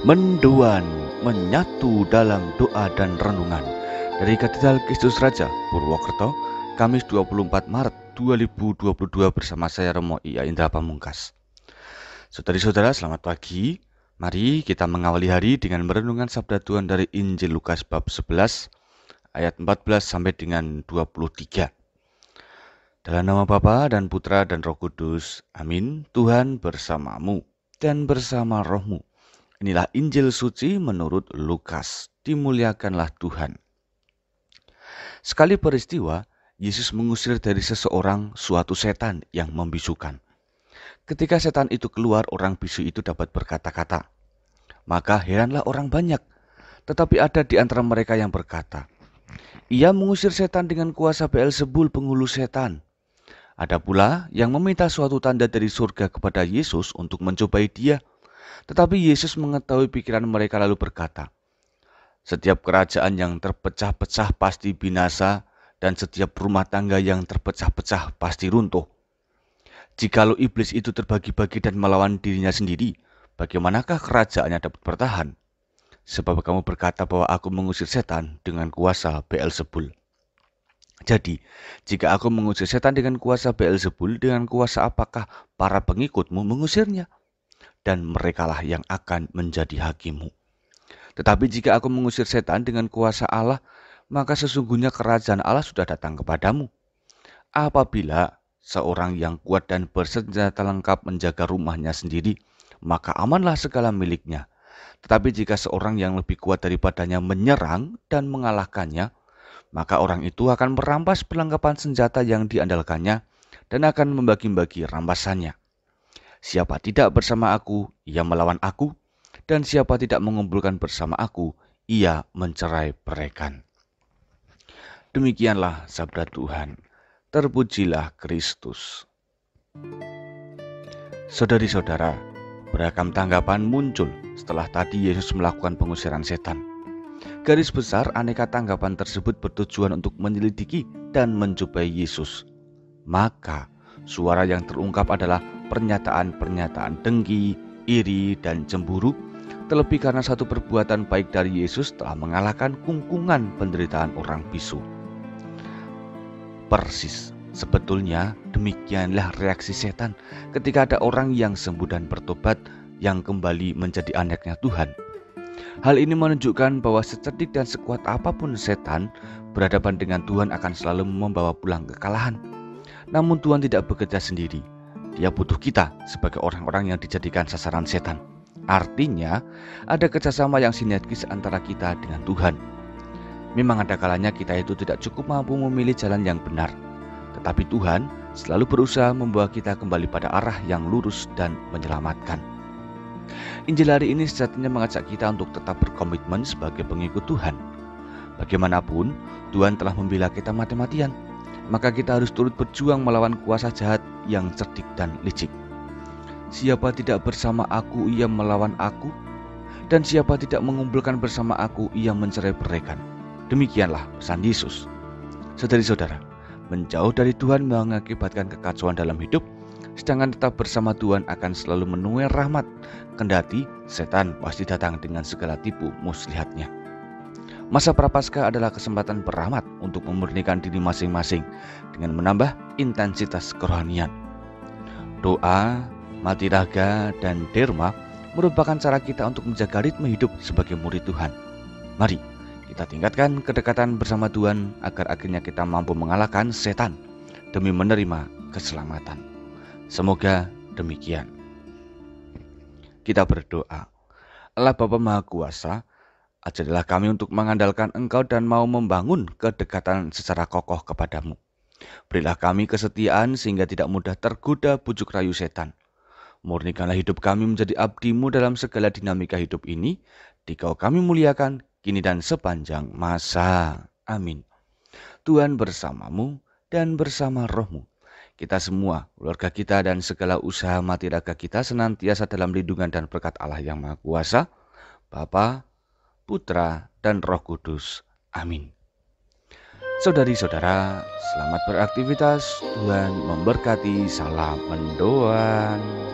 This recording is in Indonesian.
Menduan menyatu dalam doa dan renungan dari Katedral Kristus Raja Purwokerto, Kamis 24 Maret 2022 bersama saya Romo Ia Indra Pamungkas. Saudari-saudara, selamat pagi. Mari kita mengawali hari dengan merenungkan sabda Tuhan dari Injil Lukas bab 11 ayat 14 sampai dengan 23. Dalam nama Bapa dan Putra dan Roh Kudus, amin. Tuhan bersamamu dan bersama rohmu. Inilah Injil suci menurut Lukas. Dimuliakanlah Tuhan. Sekali peristiwa, Yesus mengusir dari seseorang suatu setan yang membisukan. Ketika setan itu keluar, orang bisu itu dapat berkata-kata. Maka heranlah orang banyak, tetapi ada di antara mereka yang berkata, ia mengusir setan dengan kuasa Beelzebul, penghulu setan. Ada pula yang meminta suatu tanda dari surga kepada Yesus untuk mencobai dia. Tetapi Yesus mengetahui pikiran mereka lalu berkata, setiap kerajaan yang terpecah-pecah pasti binasa, dan setiap rumah tangga yang terpecah-pecah pasti runtuh. Jikalau iblis itu terbagi-bagi dan melawan dirinya sendiri, bagaimanakah kerajaannya dapat bertahan? Sebab kamu berkata bahwa aku mengusir setan dengan kuasa Beelzebul. Jadi, jika aku mengusir setan dengan kuasa Beelzebul, dengan kuasa apakah para pengikutmu mengusirnya? Dan merekalah yang akan menjadi hakimmu. Tetapi jika aku mengusir setan dengan kuasa Allah, maka sesungguhnya kerajaan Allah sudah datang kepadamu. Apabila seorang yang kuat dan bersenjata lengkap menjaga rumahnya sendiri, maka amanlah segala miliknya. Tetapi jika seorang yang lebih kuat daripadanya menyerang dan mengalahkannya, maka orang itu akan merampas perlengkapan senjata yang diandalkannya dan akan membagi-bagi rampasannya. Siapa tidak bersama aku, ia melawan aku, dan siapa tidak mengumpulkan bersama aku, ia mencerai-beraikan. Demikianlah sabda Tuhan. Terpujilah Kristus. Saudari-saudara, beragam tanggapan muncul setelah tadi Yesus melakukan pengusiran setan. Garis besar, aneka tanggapan tersebut bertujuan untuk menyelidiki dan mencobai Yesus. Maka, suara yang terungkap adalah pernyataan-pernyataan dengki, iri, dan cemburu, terlebih karena satu perbuatan baik dari Yesus telah mengalahkan kungkungan penderitaan orang bisu. Persis, sebetulnya demikianlah reaksi setan ketika ada orang yang sembuh dan bertobat, yang kembali menjadi anaknya Tuhan. Hal ini menunjukkan bahwa secerdik dan sekuat apapun setan, berhadapan dengan Tuhan akan selalu membawa pulang kekalahan. Namun Tuhan tidak bekerja sendiri. Dia butuh kita sebagai orang-orang yang dijadikan sasaran setan. Artinya, ada kerjasama yang sinergis antara kita dengan Tuhan. Memang ada kalanya kita itu tidak cukup mampu memilih jalan yang benar. Tetapi Tuhan selalu berusaha membawa kita kembali pada arah yang lurus dan menyelamatkan. Injil hari ini sejatinya mengajak kita untuk tetap berkomitmen sebagai pengikut Tuhan. Bagaimanapun, Tuhan telah membela kita mati-matian, maka kita harus turut berjuang melawan kuasa jahat yang cerdik dan licik. Siapa tidak bersama aku, ia melawan aku, dan siapa tidak mengumpulkan bersama aku, ia mencerai-beraikan. Demikianlah pesan Yesus. Saudari-saudara, menjauh dari Tuhan mengakibatkan kekacauan dalam hidup, sedangkan tetap bersama Tuhan akan selalu menuai rahmat, kendati setan pasti datang dengan segala tipu muslihatnya. Masa Prapaskah adalah kesempatan berahmat untuk memurnikan diri masing-masing dengan menambah intensitas kerohanian. Doa, mati raga, dan derma merupakan cara kita untuk menjaga ritme hidup sebagai murid Tuhan. Mari kita tingkatkan kedekatan bersama Tuhan agar akhirnya kita mampu mengalahkan setan demi menerima keselamatan. Semoga demikian. Kita berdoa. Allah Bapa Maha Kuasa, ajarilah kami untuk mengandalkan Engkau dan mau membangun kedekatan secara kokoh kepadamu. Berilah kami kesetiaan sehingga tidak mudah tergoda bujuk rayu setan. Murnikanlah hidup kami menjadi abdi-Mu dalam segala dinamika hidup ini. Dikau kami muliakan kini dan sepanjang masa. Amin. Tuhan bersamamu dan bersama rohmu. Kita semua, keluarga kita dan segala usaha mati raga kita senantiasa dalam lindungan dan berkat Allah yang Maha Kuasa, Bapa, Putra, dan Roh Kudus. Amin. Saudari-saudara, selamat beraktivitas. Tuhan memberkati. Salam mendoan.